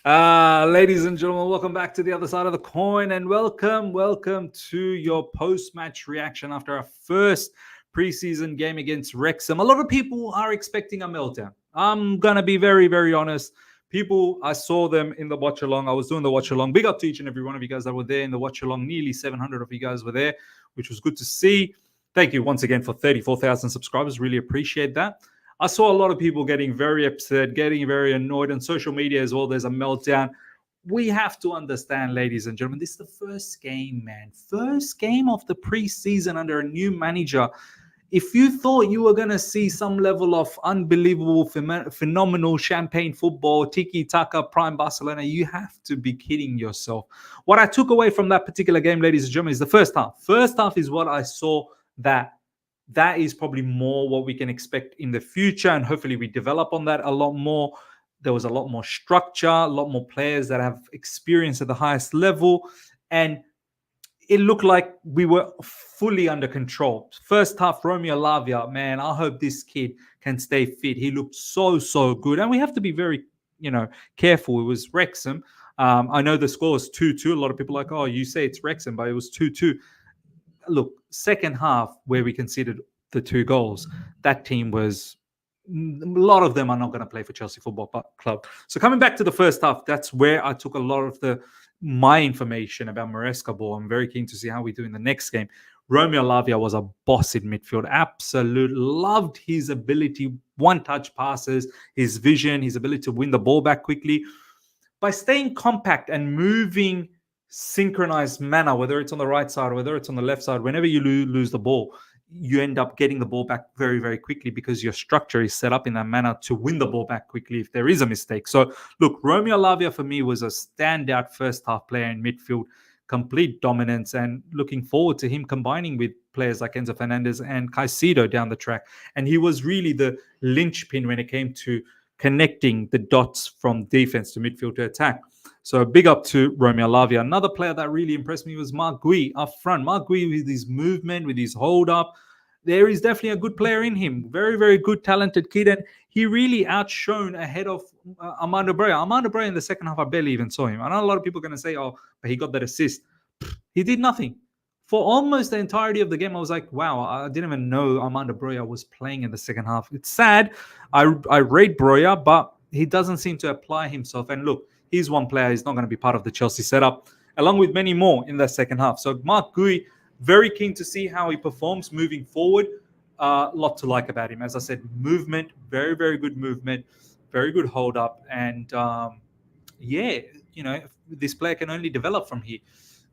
Ladies and gentlemen, welcome back to the other side of the coin, and welcome to your post-match reaction after our first preseason game against Wrexham. A lot of people are expecting a meltdown. I'm gonna be very, very honest. People, I saw them in the watch along. I was doing the watch along. Big up to each and every one of you guys that were there in the watch along. Nearly 700 of you guys were there, which was good to see. Thank you once again for 34,000 subscribers. Really appreciate that. I saw a lot of people getting very upset, getting very annoyed on social media as well. There's a meltdown. We have to understand, ladies and gentlemen, this is the first game, man. First game of the preseason under a new manager. If you thought you were going to see some level of unbelievable, phenomenal champagne football, tiki-taka, prime Barcelona, you have to be kidding yourself. What I took away from that particular game, ladies and gentlemen, is the first half. First half is what I saw that is probably more what we can expect in the future, and hopefully we develop on that a lot more. There was a lot more structure, a lot more players that have experience at the highest level, and it looked like we were fully under control. First half, Romeo Lavia, man, I hope this kid can stay fit. He looked so good, and we have to be very, careful. It was Wrexham. I know the score was 2-2. A lot of people are like, oh, you say it's Wrexham, but it was 2-2. Look, second half where we conceded the 2 goals, that team was, a lot of them are not going to play for Chelsea Football Club. So coming back to the first half, that's where I took a lot of my information about Maresca ball. I'm very keen to see how we do in the next game. Romeo Lavia was a boss in midfield. Absolute. Loved his ability, one-touch passes, his vision, his ability to win the ball back quickly. By staying compact and moving synchronized manner, whether it's on the right side or whether it's on the left side, whenever you lose the ball, you end up getting the ball back very, very quickly because your structure is set up in that manner to win the ball back quickly if there is a mistake. So, look, Romeo Lavia for me was a standout first half player in midfield, complete dominance, and looking forward to him combining with players like Enzo Fernandez and Caicedo down the track. And he was really the linchpin when it came to connecting the dots from defense to midfield to attack. So big up to Romeo Lavia. Another player that really impressed me was Marc Gui up front. Marc Gui with his movement, with his hold up. There is definitely a good player in him. Very, very good, talented kid. And he really outshone ahead of Armando Broja. Armando Broja in the second half, I barely even saw him. I know a lot of people are going to say, oh, but he got that assist. He did nothing. For almost the entirety of the game, I was like, wow, I didn't even know Armando Broja was playing in the second half. It's sad. I rate Broja, but he doesn't seem to apply himself. And look, he's one player. He's not going to be part of the Chelsea setup, along with many more in the second half. So Marc Gui, very keen to see how he performs moving forward. A lot to like about him. As I said, movement, very, very good movement, very good hold up. And this player can only develop from here.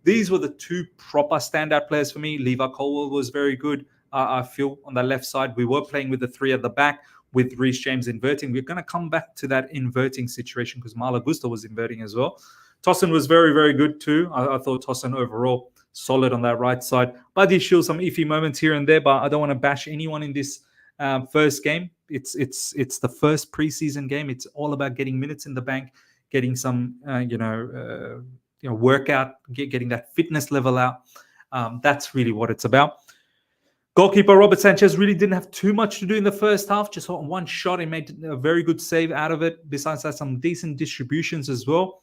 These were the 2 proper standout players for me. Levi Colwill was very good. I feel on the left side, we were playing with the 3 at the back, with Reece James inverting. We're going to come back to that inverting situation because Malo Gusto was inverting as well. Tosin was very, very good too. I thought Tosin overall solid on that right side. But he showed some iffy moments here and there, but I don't want to bash anyone in this first game. It's the first preseason game. It's all about getting minutes in the bank, getting some, workout, getting that fitness level out. That's really what it's about. Goalkeeper Robert Sanchez really didn't have too much to do in the first half. Just on one shot, he made a very good save out of it. Besides that, some decent distributions as well.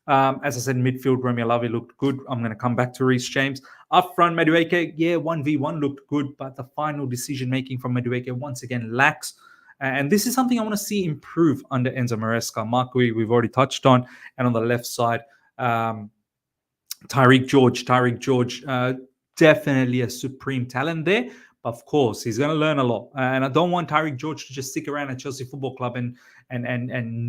As I said, midfield, Romeo Lavia looked good. I'm going to come back to Reece James. Up front, Madueke, 1v1 looked good, but the final decision-making from Madueke once again lacks. And this is something I want to see improve under Enzo Maresca. Marc Gui, we've already touched on. And on the left side, Tyreek George, definitely a supreme talent there. But of course, he's going to learn a lot. And I don't want Tyreek George to just stick around at Chelsea Football Club and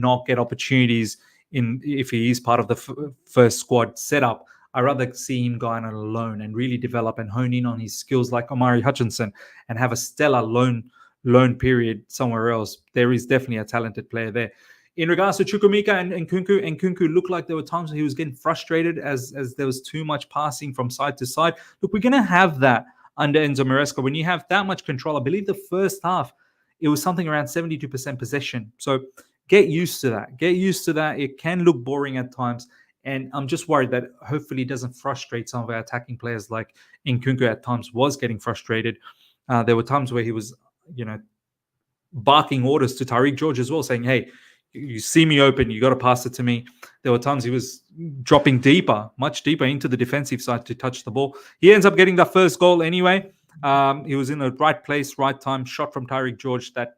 not get opportunities if he is part of the first squad setup. I'd rather see him go on alone and really develop and hone in on his skills like Omari Hutchinson and have a stellar loan period somewhere else. There is definitely a talented player there. In regards to Chukwuemeka and Nkunku looked like there were times where he was getting frustrated as there was too much passing from side to side. Look, we're going to have that under Enzo Maresca. When you have that much control, I believe the first half, it was something around 72% possession. So get used to that. It can look boring at times. And I'm just worried that hopefully it doesn't frustrate some of our attacking players like Nkunku at times was getting frustrated. There were times where he was, barking orders to Tyreek George as well, saying, hey, You see me open, you got to pass it to me. There were times he was dropping deeper, much deeper into the defensive side to touch the ball. He ends up getting the first goal anyway. He was in the right place, right time, shot from Tyreek George that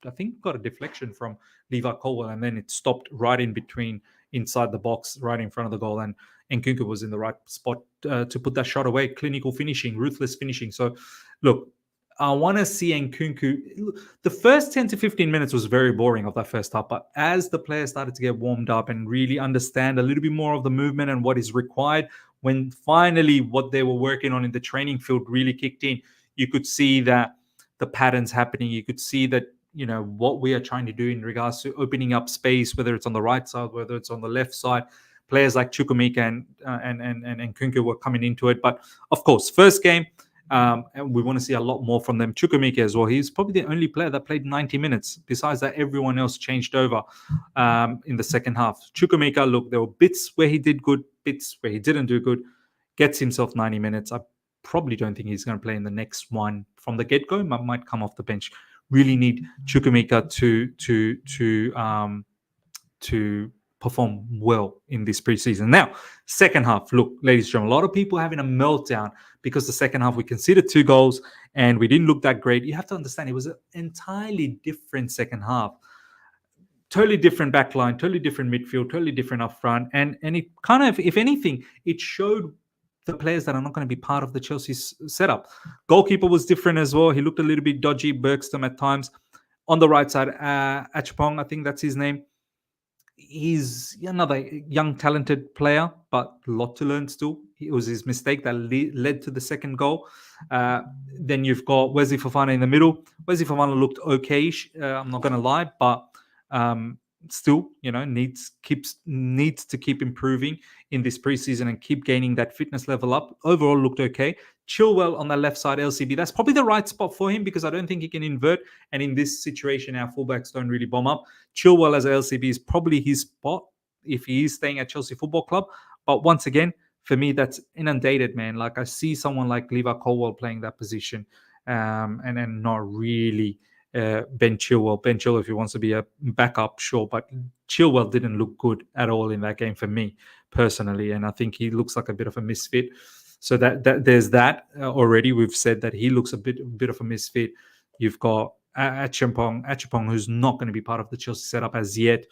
I think got a deflection from Levi Colwell, and then it stopped right in between, inside the box, right in front of the goal. And Nkunku was in the right spot to put that shot away. Clinical finishing, ruthless finishing. So, look, I want to see Nkunku. The first 10 to 15 minutes was very boring of that first half, but as the players started to get warmed up and really understand a little bit more of the movement and what is required, when finally what they were working on in the training field really kicked in, you could see that the patterns happening. You could see that what we are trying to do in regards to opening up space, whether it's on the right side, whether it's on the left side. Players like Chukwuemeka and Nkunku were coming into it. But of course, first game, and we want to see a lot more from them. Chukwuemeka as well. He's probably the only player that played 90 minutes. Besides that, everyone else changed over in the second half. Chukwuemeka, look, there were bits where he did good, bits where he didn't do good. Gets himself 90 minutes. I probably don't think he's going to play in the next one from the get-go. Might come off the bench. Really need Chukwuemeka to perform well in this preseason. Now, second half. Look, ladies and gentlemen, a lot of people having a meltdown because the second half we conceded 2 goals and we didn't look that great. You have to understand it was an entirely different second half. Totally different back line, totally different midfield, totally different up front. And it kind of, if anything, it showed the players that are not going to be part of the Chelsea setup. Goalkeeper was different as well. He looked a little bit dodgy, Bergstrom at times. On the right side, Achpong, I think that's his name. He's another young, talented player, but a lot to learn still. It was his mistake that led to the second goal. Then you've got Wesley Fofana in the middle. Wesley Fofana looked okay, I'm not going to lie, but still, needs to keep improving in this preseason and keep gaining that fitness level up. Overall, looked okay. Chilwell on the left side, LCB. That's probably the right spot for him because I don't think he can invert. And in this situation, our fullbacks don't really bomb up. Chilwell as a LCB is probably his spot if he is staying at Chelsea Football Club. But once again, for me, that's inundated, man. Like I see someone like Levi Colwell playing that position and then not really Ben Chilwell. Ben Chilwell, if he wants to be a backup, sure. But Chilwell didn't look good at all in that game for me personally. And I think he looks like a bit of a misfit. So that there's that already. We've said that he looks a bit of a misfit. You've got Achapong, who's not going to be part of the Chelsea setup as yet.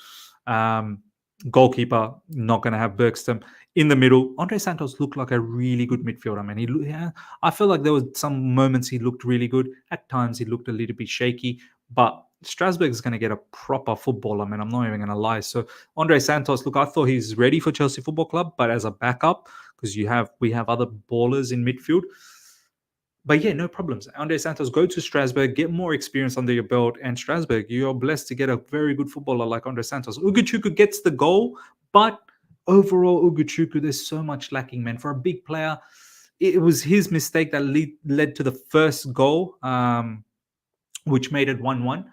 Goalkeeper, not going to have Bergstrom. In the middle, Andre Santos looked like a really good midfielder, man. I feel like there were some moments he looked really good. At times, he looked a little bit shaky. But Strasbourg is going to get a proper footballer, man. I'm not even going to lie. So Andre Santos, look, I thought he's ready for Chelsea Football Club, but as a backup, because we have other ballers in midfield. But yeah, no problems. Andre Santos, go to Strasbourg, get more experience under your belt. And Strasbourg, you are blessed to get a very good footballer like Andre Santos. Ugochukwu gets the goal, but overall, Ugochukwu, there's so much lacking, man. For a big player, it was his mistake that led to the first goal, which made it 1-1.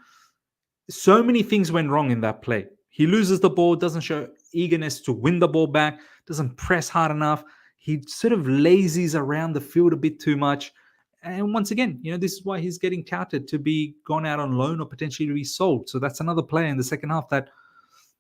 So many things went wrong in that play. He loses the ball, doesn't show eagerness to win the ball back, doesn't press hard enough. He sort of lazies around the field a bit too much. And once again, this is why he's getting touted to be gone out on loan or potentially to be sold. So that's another player in the second half that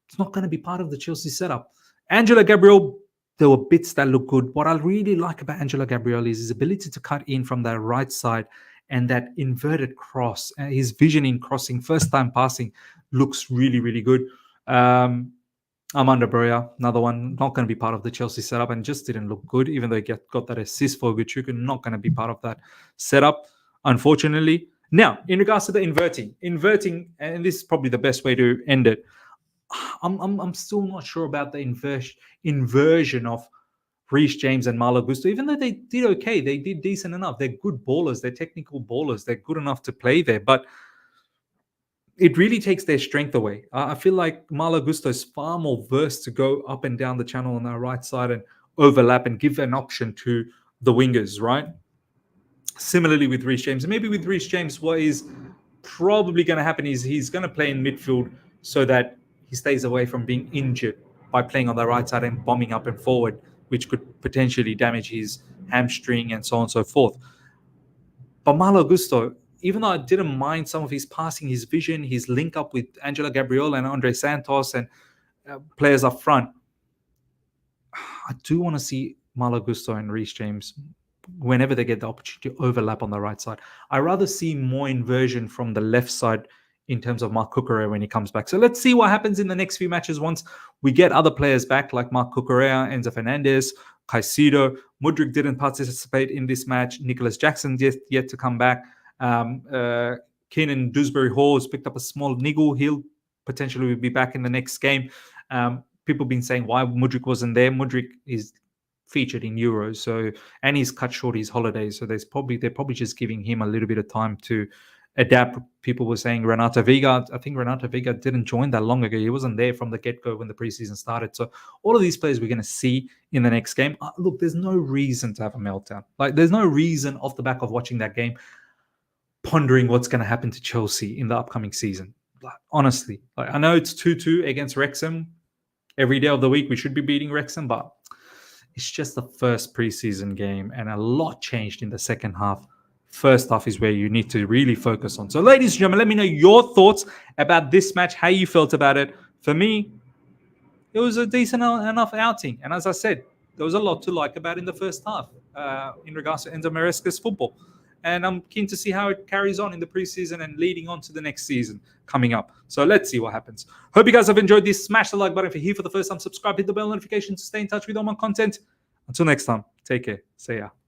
it's not going to be part of the Chelsea setup. Angelo Gabriel, there were bits that look good. What I really like about Angelo Gabriel is his ability to cut in from that right side and that inverted cross. His vision in crossing, first time passing, looks really, really good. Armando Broja, another one, not going to be part of the Chelsea setup and just didn't look good, even though he got that assist for Ugochukwu, not going to be part of that setup, unfortunately. Now, in regards to the inverting, and this is probably the best way to end it, I'm still not sure about the inversion of Reece James and Malo Gusto, even though they did okay, they did decent enough. They're good ballers, they're technical ballers, they're good enough to play there, but it really takes their strength away. I feel like Malo Gusto is far more versed to go up and down the channel on the right side and overlap and give an option to the wingers, right? Similarly with Reece James. And maybe with Reece James, what is probably going to happen is he's going to play in midfield so that he stays away from being injured by playing on the right side and bombing up and forward, which could potentially damage his hamstring and so on and so forth. But Malo Gusto, even though I didn't mind some of his passing, his vision, his link up with Angela Gabriel and Andre Santos and players up front, I do want to see Malo Gusto and Reece James, whenever they get the opportunity, to overlap on the right side. I rather see more inversion from the left side in terms of Mark Cucurella when he comes back. So let's see what happens in the next few matches once we get other players back, like Mark Cucurella, Enzo Fernandez, Caicedo. Mudryk didn't participate in this match. Nicholas Jackson yet to come back. Keenan Dewsbury Hall has picked up a small niggle. He'll potentially be back in the next game. People have been saying why Mudryk wasn't there. Mudryk is featured in Euros, and he's cut short his holidays, so they're probably just giving him a little bit of time to adapt. People were saying Renato Vega. I think Renato Vega didn't join that long ago. He wasn't there from the get-go when the preseason started. So all of these players we're going to see in the next game. Look, there's no reason to have a meltdown. Like, there's no reason off the back of watching that game pondering what's going to happen to Chelsea in the upcoming season. Like, honestly, I know it's 2-2 against Wrexham. Every day of the week we should be beating Wrexham, but it's just the first preseason game, and a lot changed in the second half. First half is where you need to really focus on. So, ladies and gentlemen, let me know your thoughts about this match, how you felt about it. For me, it was a decent enough outing. And as I said, there was a lot to like about in the first half in regards to Enzo Maresca's football. And I'm keen to see how it carries on in the preseason and leading on to the next season coming up. So let's see what happens. Hope you guys have enjoyed this. Smash the like button if you're here for the first time. Subscribe, hit the bell notification to stay in touch with all my content. Until next time, take care. See ya.